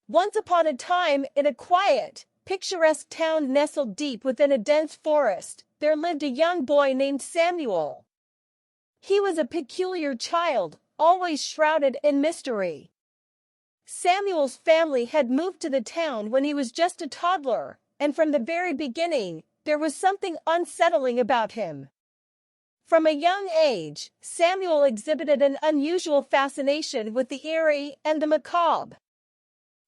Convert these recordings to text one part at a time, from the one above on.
Once upon a time, in a quiet, picturesque town nestled deep within a dense forest, there lived a young boy named Samuel. He was a peculiar child, always shrouded in mystery. Samuel's family had moved to the town when he was just a toddler, and from the very beginning, there was something unsettling about him. From a young age, Samuel exhibited an unusual fascination with the eerie and the macabre.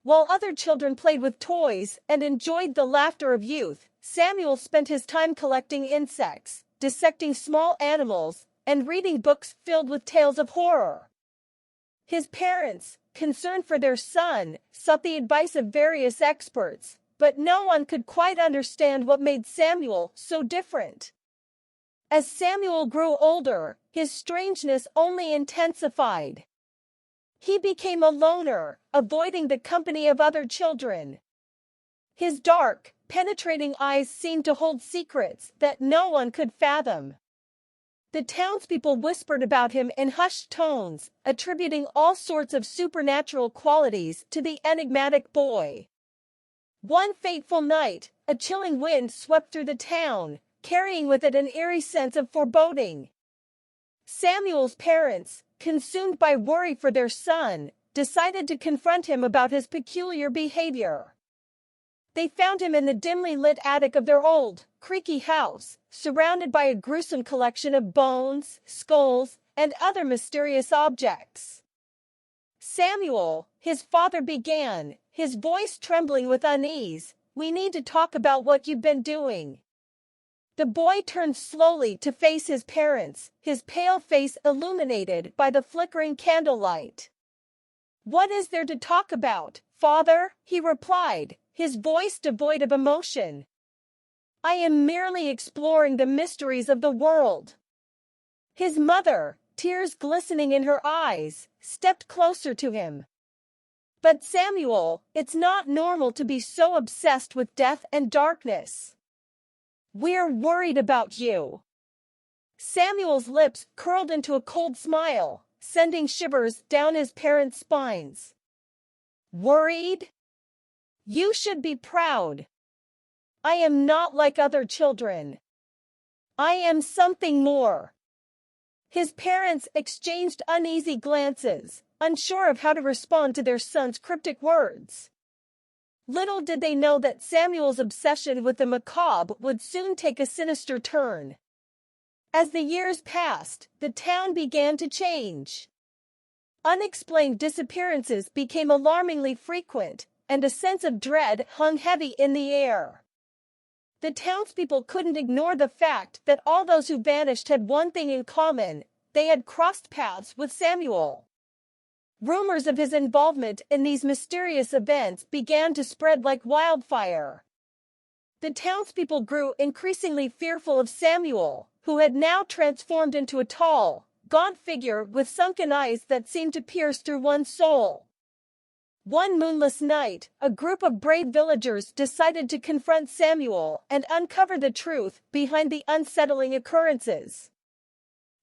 While other children played with toys and enjoyed the laughter of youth, Samuel spent his time collecting insects, dissecting small animals, and reading books filled with tales of horror. His parents, concerned for their son, sought the advice of various experts, but no one could quite understand what made Samuel so different. As Samuel grew older, his strangeness only intensified. He became a loner, avoiding the company of other children. His dark, penetrating eyes seemed to hold secrets that no one could fathom. The townspeople whispered about him in hushed tones, attributing all sorts of supernatural qualities to the enigmatic boy. One fateful night, a chilling wind swept through the town, carrying with it an eerie sense of foreboding. Samuel's parents, consumed by worry for their son, decided to confront him about his peculiar behavior. They found him in the dimly lit attic of their old, creaky house, surrounded by a gruesome collection of bones, skulls, and other mysterious objects. "Samuel," his father began, his voice trembling with unease, "we need to talk about what you've been doing." The boy turned slowly to face his parents, his pale face illuminated by the flickering candlelight. "What is there to talk about, father?" he replied, his voice devoid of emotion. "I am merely exploring the mysteries of the world." His mother, tears glistening in her eyes, stepped closer to him. "But Samuel, it's not normal to be so obsessed with death and darkness. We're worried about you." Samuel's lips curled into a cold smile, sending shivers down his parents' spines. "Worried? You should be proud. I am not like other children. I am something more." His parents exchanged uneasy glances, unsure of how to respond to their son's cryptic words. Little did they know that Samuel's obsession with the macabre would soon take a sinister turn. As the years passed, the town began to change. Unexplained disappearances became alarmingly frequent, and a sense of dread hung heavy in the air. The townspeople couldn't ignore the fact that all those who vanished had one thing in common: they had crossed paths with Samuel. Rumors of his involvement in these mysterious events began to spread like wildfire. The townspeople grew increasingly fearful of Samuel, who had now transformed into a tall, gaunt figure with sunken eyes that seemed to pierce through one's soul. One moonless night, a group of brave villagers decided to confront Samuel and uncover the truth behind the unsettling occurrences.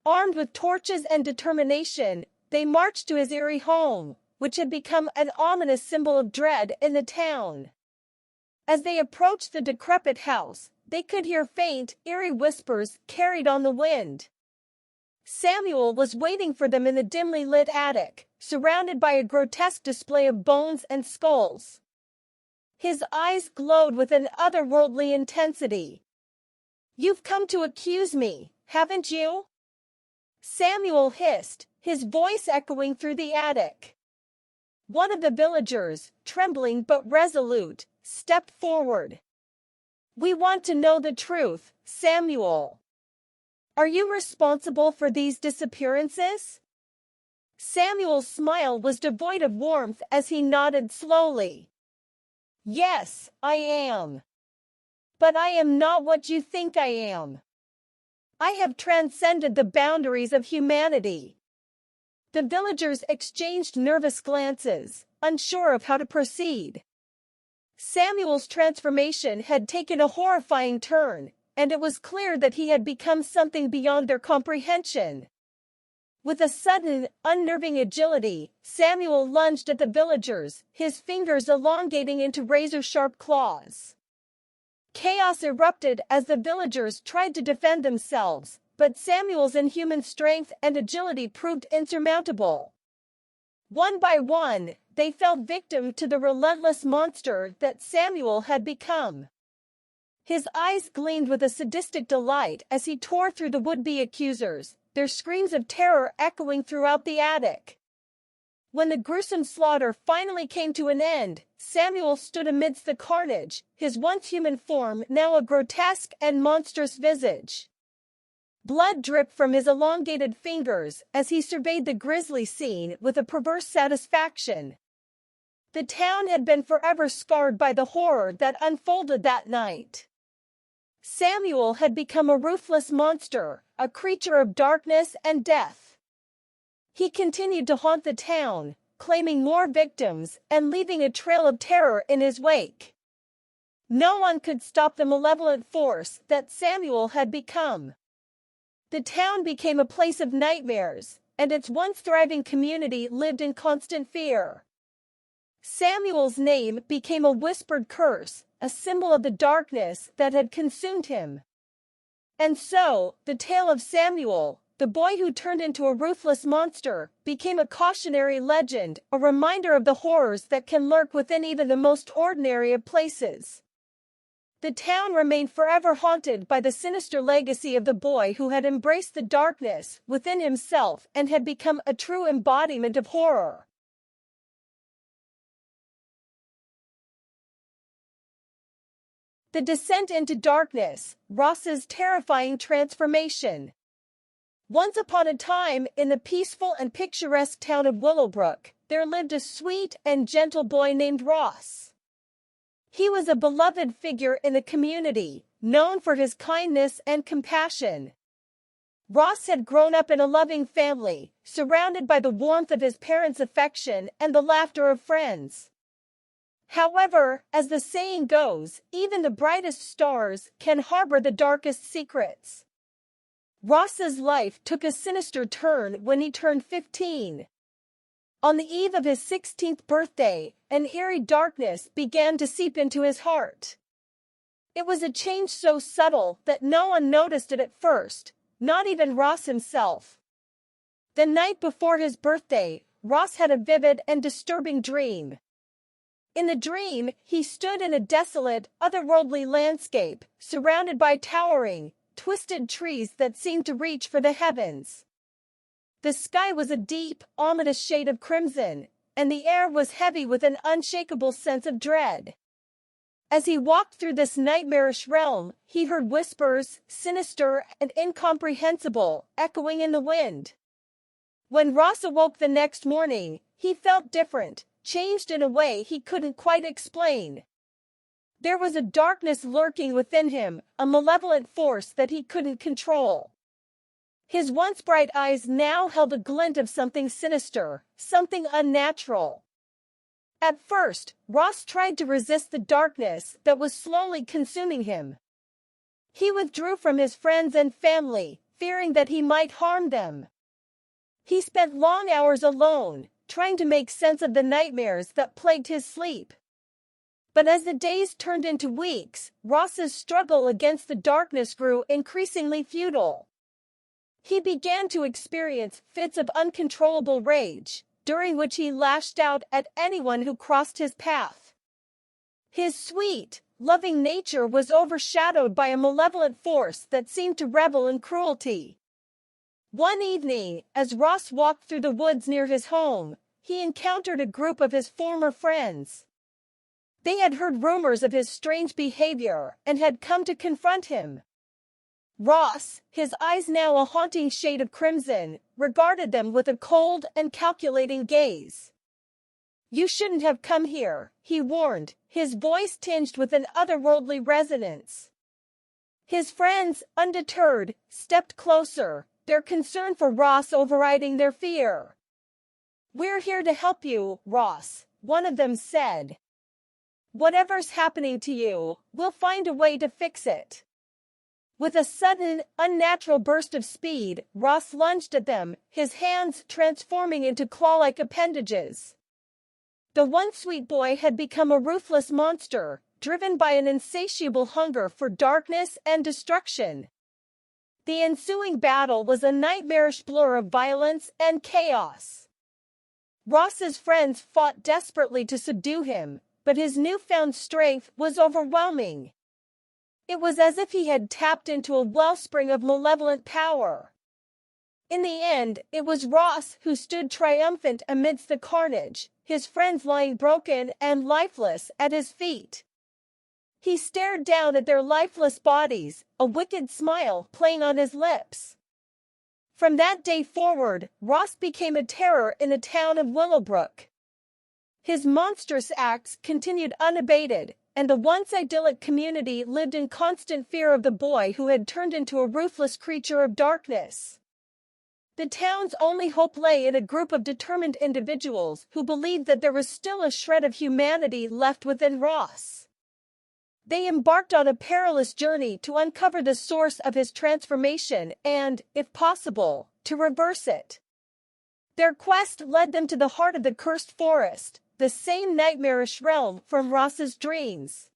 Armed with torches and determination, they marched to his eerie home, which had become an ominous symbol of dread in the town. As they approached the decrepit house, they could hear faint, eerie whispers carried on the wind. Samuel was waiting for them in the dimly lit attic, surrounded by a grotesque display of bones and skulls. His eyes glowed with an otherworldly intensity. "You've come to accuse me, haven't you?" Samuel hissed, his voice echoing through the attic. One of the villagers, trembling but resolute, stepped forward. "We want to know the truth, Samuel. Are you responsible for these disappearances?" Samuel's smile was devoid of warmth as he nodded slowly. "Yes, I am. But I am not what you think I am. I have transcended the boundaries of humanity." The villagers exchanged nervous glances, unsure of how to proceed. Samuel's transformation had taken a horrifying turn, and it was clear that he had become something beyond their comprehension. With a sudden, unnerving agility, Samuel lunged at the villagers, his fingers elongating into razor-sharp claws. Chaos erupted as the villagers tried to defend themselves, but Samuel's inhuman strength and agility proved insurmountable. One by one, they fell victim to the relentless monster that Samuel had become. His eyes gleamed with a sadistic delight as he tore through the would-be accusers, their screams of terror echoing throughout the attic. When the gruesome slaughter finally came to an end, Samuel stood amidst the carnage, his once human form now a grotesque and monstrous visage. Blood dripped from his elongated fingers as he surveyed the grisly scene with a perverse satisfaction. The town had been forever scarred by the horror that unfolded that night. Samuel had become a ruthless monster, a creature of darkness and death. He continued to haunt the town, claiming more victims and leaving a trail of terror in his wake. No one could stop the malevolent force that Samuel had become. The town became a place of nightmares, and its once thriving community lived in constant fear. Samuel's name became a whispered curse, a symbol of the darkness that had consumed him. And so, the tale of Samuel, the boy who turned into a ruthless monster, became a cautionary legend, a reminder of the horrors that can lurk within even the most ordinary of places. The town remained forever haunted by the sinister legacy of the boy who had embraced the darkness within himself and had become a true embodiment of horror. The descent into darkness, Ross's terrifying transformation. Once upon a time, in the peaceful and picturesque town of Willowbrook, there lived a sweet and gentle boy named Ross. He was a beloved figure in the community, known for his kindness and compassion. Ross had grown up in a loving family, surrounded by the warmth of his parents' affection and the laughter of friends. However, as the saying goes, even the brightest stars can harbor the darkest secrets. Ross's life took a sinister turn when he turned 15. On the eve of his 16th birthday, an eerie darkness began to seep into his heart. It was a change so subtle that no one noticed it at first, not even Ross himself. The night before his birthday, Ross had a vivid and disturbing dream. In the dream, he stood in a desolate, otherworldly landscape, surrounded by towering, twisted trees that seemed to reach for the heavens. The sky was a deep, ominous shade of crimson, and the air was heavy with an unshakable sense of dread. As he walked through this nightmarish realm, he heard whispers, sinister and incomprehensible, echoing in the wind. When Ross awoke the next morning, he felt different, changed in a way he couldn't quite explain. There was a darkness lurking within him, a malevolent force that he couldn't control. His once bright eyes now held a glint of something sinister, something unnatural. At first, Ross tried to resist the darkness that was slowly consuming him. He withdrew from his friends and family, fearing that he might harm them. He spent long hours alone, trying to make sense of the nightmares that plagued his sleep. But as the days turned into weeks, Ross's struggle against the darkness grew increasingly futile. He began to experience fits of uncontrollable rage, during which he lashed out at anyone who crossed his path. His sweet, loving nature was overshadowed by a malevolent force that seemed to revel in cruelty. One evening, as Ross walked through the woods near his home, he encountered a group of his former friends. They had heard rumors of his strange behavior and had come to confront him. Ross, his eyes now a haunting shade of crimson, regarded them with a cold and calculating gaze. "You shouldn't have come here," he warned, his voice tinged with an otherworldly resonance. His friends, undeterred, stepped closer, their concern for Ross overriding their fear. "We're here to help you, Ross," one of them said. "Whatever's happening to you, we'll find a way to fix it." With a sudden, unnatural burst of speed, Ross lunged at them, his hands transforming into claw-like appendages. The once sweet boy had become a ruthless monster, driven by an insatiable hunger for darkness and destruction. The ensuing battle was a nightmarish blur of violence and chaos. Ross's friends fought desperately to subdue him, but his newfound strength was overwhelming. It was as if he had tapped into a wellspring of malevolent power. In the end, it was Ross who stood triumphant amidst the carnage, his friends lying broken and lifeless at his feet. He stared down at their lifeless bodies, a wicked smile playing on his lips. From that day forward, Ross became a terror in the town of Willowbrook. His monstrous acts continued unabated, and the once idyllic community lived in constant fear of the boy who had turned into a ruthless creature of darkness. The town's only hope lay in a group of determined individuals who believed that there was still a shred of humanity left within Ross. They embarked on a perilous journey to uncover the source of his transformation and, if possible, to reverse it. Their quest led them to the heart of the cursed forest, the same nightmarish realm from Ross's dreams.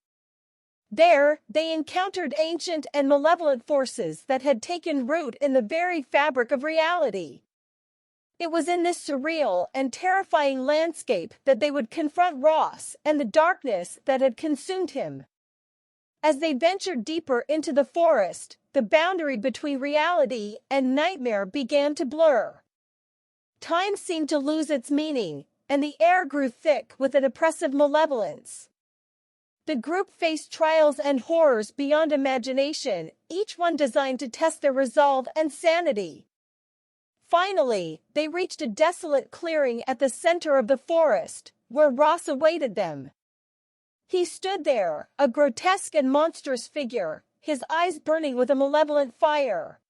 There, they encountered ancient and malevolent forces that had taken root in the very fabric of reality. It was in this surreal and terrifying landscape that they would confront Ross and the darkness that had consumed him. As they ventured deeper into the forest, the boundary between reality and nightmare began to blur. Time seemed to lose its meaning, and the air grew thick with an oppressive malevolence. The group faced trials and horrors beyond imagination, each one designed to test their resolve and sanity. Finally, they reached a desolate clearing at the center of the forest, where Ross awaited them. He stood there, a grotesque and monstrous figure, his eyes burning with a malevolent fire.